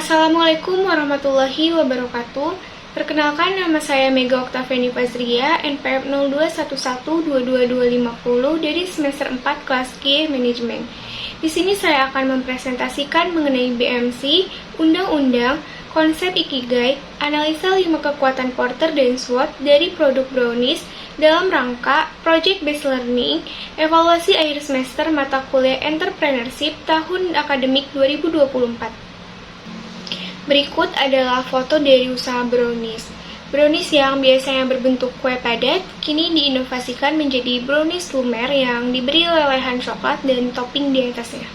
Assalamualaikum warahmatullahi wabarakatuh. Perkenalkan, nama saya Mega Oktaveni Fazria, NPM 0211222250 dari semester 4 kelas G Manajemen. Di sini saya akan mempresentasikan mengenai BMC, undang-undang, konsep Ikigai, analisa 5 kekuatan Porter dan SWOT dari produk Brownies dalam rangka Project Based Learning, evaluasi akhir semester mata kuliah Entrepreneurship tahun akademik 2024. Berikut adalah foto dari usaha brownies. Brownies yang biasanya berbentuk kue padat, kini diinovasikan menjadi brownies lumer yang diberi lelehan coklat dan topping di atasnya.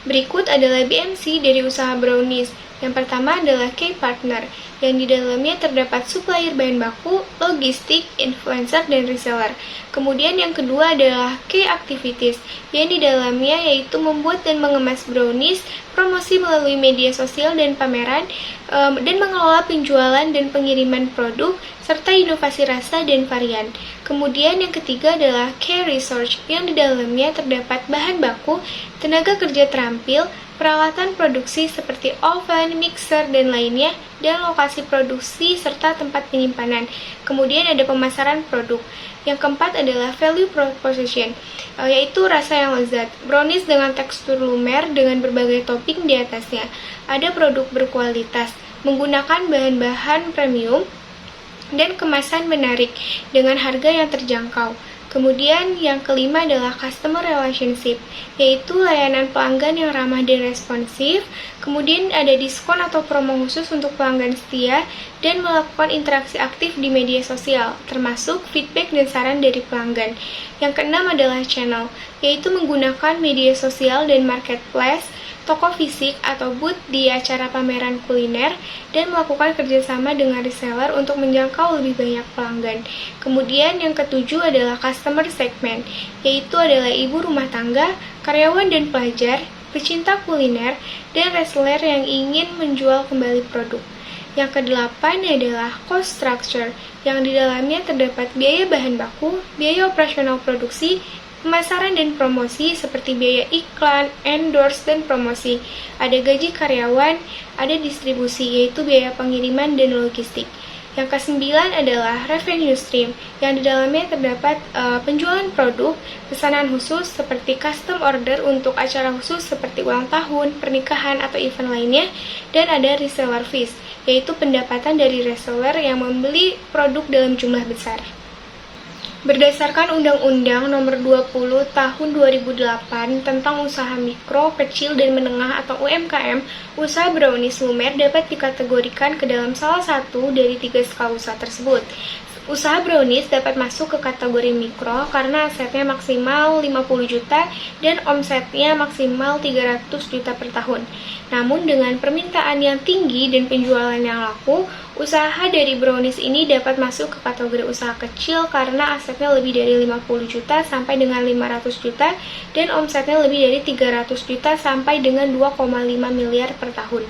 Berikut adalah BMC dari usaha brownies. Yang pertama adalah K-Partner, yang di dalamnya terdapat supplier bahan baku, logistik, influencer, dan reseller. Kemudian yang kedua adalah K-Activities, yang di dalamnya yaitu membuat dan mengemas brownies, promosi melalui media sosial dan pameran, dan mengelola penjualan dan pengiriman produk, serta inovasi rasa dan varian. Kemudian yang ketiga adalah K-Research, yang di dalamnya terdapat bahan baku, tenaga kerja terampil, peralatan produksi seperti oven, mixer, dan lainnya, dan lokasi produksi serta tempat penyimpanan. Kemudian ada pemasaran produk. Yang keempat adalah value proposition, yaitu rasa yang lezat. Brownies dengan tekstur lumer dengan berbagai topping di atasnya. Ada produk berkualitas, menggunakan bahan-bahan premium, dan kemasan menarik dengan harga yang terjangkau. Kemudian yang kelima adalah customer relationship, yaitu layanan pelanggan yang ramah dan responsif. Kemudian ada diskon atau promo khusus untuk pelanggan setia dan melakukan interaksi aktif di media sosial, termasuk feedback dan saran dari pelanggan. Yang keenam adalah channel, yaitu menggunakan media sosial dan marketplace, toko fisik atau booth di acara pameran kuliner, dan melakukan kerjasama dengan reseller untuk menjangkau lebih banyak pelanggan. Kemudian yang ketujuh adalah customer segment, yaitu adalah ibu rumah tangga, karyawan dan pelajar, pecinta kuliner, dan reseller yang ingin menjual kembali produk. Yang kedelapan adalah cost structure, yang di dalamnya terdapat biaya bahan baku, biaya operasional produksi, pemasaran dan promosi seperti biaya iklan, endorse, dan promosi. Ada gaji karyawan, ada distribusi, yaitu biaya pengiriman dan logistik. Yang kesembilan adalah revenue stream, yang di dalamnya terdapat penjualan produk, pesanan khusus seperti custom order untuk acara khusus seperti ulang tahun, pernikahan, atau event lainnya, dan ada reseller fees, yaitu pendapatan dari reseller yang membeli produk dalam jumlah besar. Berdasarkan Undang-Undang Nomor 20 Tahun 2008 tentang usaha mikro, kecil, dan menengah atau UMKM, usaha brownies lumer dapat dikategorikan ke dalam salah satu dari 3 skala usaha tersebut. Usaha brownies dapat masuk ke kategori mikro karena asetnya maksimal 50 juta dan omsetnya maksimal 300 juta per tahun. Namun dengan permintaan yang tinggi dan penjualan yang laku, usaha dari brownies ini dapat masuk ke kategori usaha kecil karena asetnya lebih dari 50 juta sampai dengan 500 juta dan omsetnya lebih dari 300 juta sampai dengan 2,5 miliar per tahun.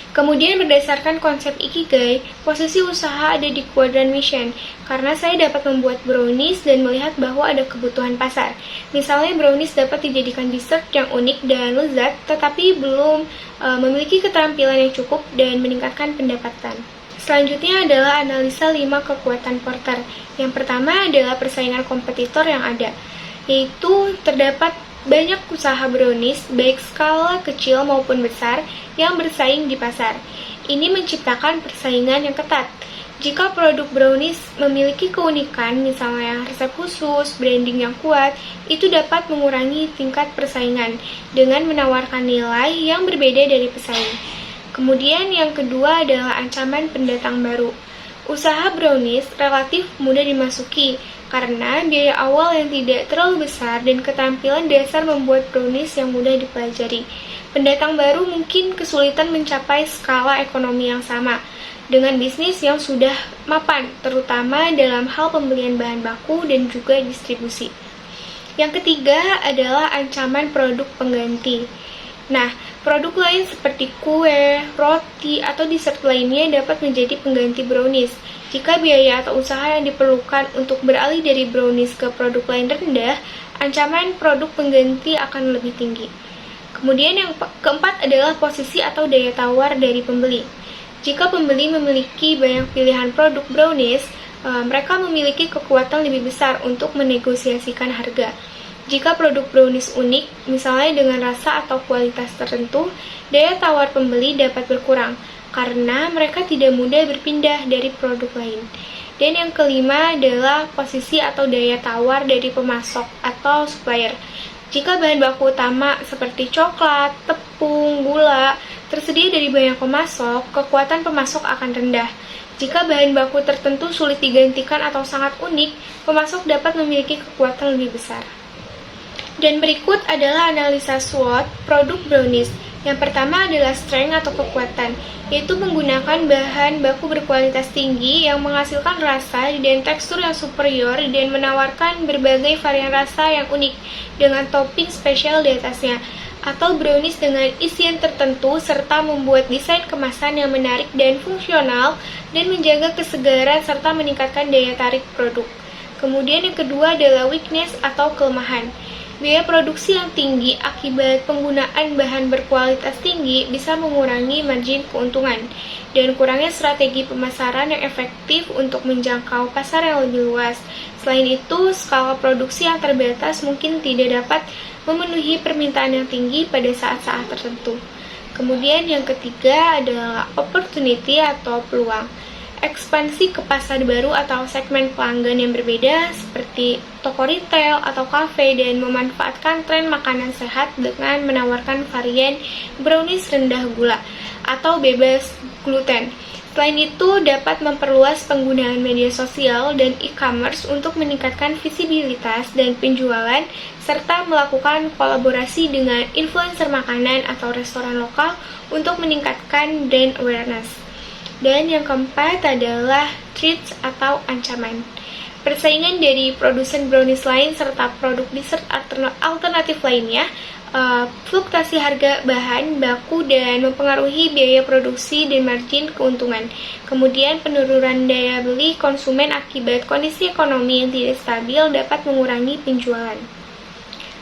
Kemudian berdasarkan konsep Ikigai, posisi usaha ada di kuadran mission, karena saya dapat membuat brownies dan melihat bahwa ada kebutuhan pasar. Misalnya brownies dapat dijadikan dessert yang unik dan lezat, tetapi belum memiliki keterampilan yang cukup dan meningkatkan pendapatan. Selanjutnya adalah analisa 5 kekuatan Porter. Yang pertama adalah persaingan kompetitor yang ada, yaitu terdapat banyak usaha brownies, baik skala kecil maupun besar, yang bersaing di pasar. Ini menciptakan persaingan yang ketat. Jika produk brownies memiliki keunikan, misalnya resep khusus, branding yang kuat, itu dapat mengurangi tingkat persaingan dengan menawarkan nilai yang berbeda dari pesaing. Kemudian yang kedua adalah ancaman pendatang baru. Usaha brownies relatif mudah dimasuki, karena biaya awal yang tidak terlalu besar dan keterampilan dasar membuat brownies yang mudah dipelajari. Pendatang baru mungkin kesulitan mencapai skala ekonomi yang sama dengan bisnis yang sudah mapan, terutama dalam hal pembelian bahan baku dan juga distribusi. Yang ketiga adalah ancaman produk pengganti. Nah, produk lain seperti kue, roti, atau dessert lainnya dapat menjadi pengganti brownies. Jika biaya atau usaha yang diperlukan untuk beralih dari brownies ke produk lain rendah, ancaman produk pengganti akan lebih tinggi. Kemudian yang keempat adalah posisi atau daya tawar dari pembeli. Jika pembeli memiliki banyak pilihan produk brownies, mereka memiliki kekuatan lebih besar untuk menegosiasikan harga. Jika produk brownies unik, misalnya dengan rasa atau kualitas tertentu, daya tawar pembeli dapat berkurang karena mereka tidak mudah berpindah dari produk lain. Dan yang kelima adalah posisi atau daya tawar dari pemasok atau supplier. Jika bahan baku utama seperti coklat, tepung, gula tersedia dari banyak pemasok, kekuatan pemasok akan rendah. Jika bahan baku tertentu sulit digantikan atau sangat unik, pemasok dapat memiliki kekuatan lebih besar. Dan berikut adalah analisa SWOT produk brownies. Yang pertama adalah strength atau kekuatan, yaitu menggunakan bahan baku berkualitas tinggi yang menghasilkan rasa dan tekstur yang superior dan menawarkan berbagai varian rasa yang unik dengan topping spesial di atasnya, atau brownies dengan isian tertentu serta membuat desain kemasan yang menarik dan fungsional dan menjaga kesegaran serta meningkatkan daya tarik produk. Kemudian yang kedua adalah weakness atau kelemahan. Biaya produksi yang tinggi akibat penggunaan bahan berkualitas tinggi bisa mengurangi margin keuntungan dan kurangnya strategi pemasaran yang efektif untuk menjangkau pasar yang lebih luas. Selain itu, skala produksi yang terbatas mungkin tidak dapat memenuhi permintaan yang tinggi pada saat-saat tertentu. Kemudian yang ketiga adalah opportunity atau peluang. Ekspansi ke pasar baru atau segmen pelanggan yang berbeda seperti toko retail atau kafe dan memanfaatkan tren makanan sehat dengan menawarkan varian brownies rendah gula atau bebas gluten. Selain itu, dapat memperluas penggunaan media sosial dan e-commerce untuk meningkatkan visibilitas dan penjualan serta melakukan kolaborasi dengan influencer makanan atau restoran lokal untuk meningkatkan brand awareness. Dan yang keempat adalah threats atau ancaman. Persaingan dari produsen brownies lain serta produk dessert alternatif lainnya, fluktuasi harga bahan baku dan mempengaruhi biaya produksi dan margin keuntungan. Kemudian penurunan daya beli konsumen akibat kondisi ekonomi yang tidak stabil dapat mengurangi penjualan.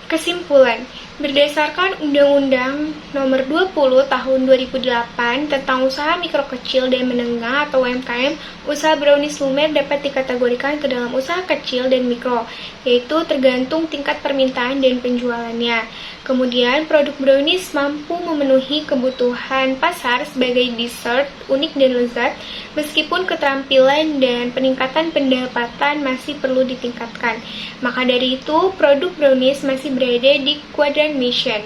Kesimpulan, berdasarkan Undang-Undang Nomor 20 Tahun 2008 tentang usaha mikro kecil dan menengah atau UMKM, usaha brownies lumer dapat dikategorikan ke dalam usaha kecil dan mikro, yaitu tergantung tingkat permintaan dan penjualannya. Kemudian, produk brownies mampu memenuhi kebutuhan pasar sebagai dessert unik dan lezat, meskipun keterampilan dan peningkatan pendapatan masih perlu ditingkatkan. Maka dari itu, produk brownies masih berada di kuadran mission.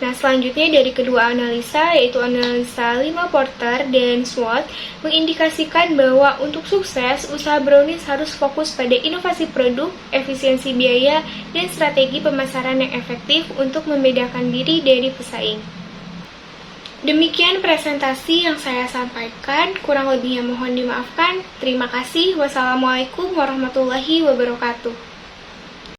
Nah, selanjutnya dari kedua analisa, yaitu analisa 5 Porter dan SWOT, mengindikasikan bahwa untuk sukses, usaha brownies harus fokus pada inovasi produk, efisiensi biaya, dan strategi pemasaran yang efektif untuk membedakan diri dari pesaing. Demikian presentasi yang saya sampaikan, kurang lebihnya mohon dimaafkan. Terima kasih. Wassalamualaikum warahmatullahi wabarakatuh.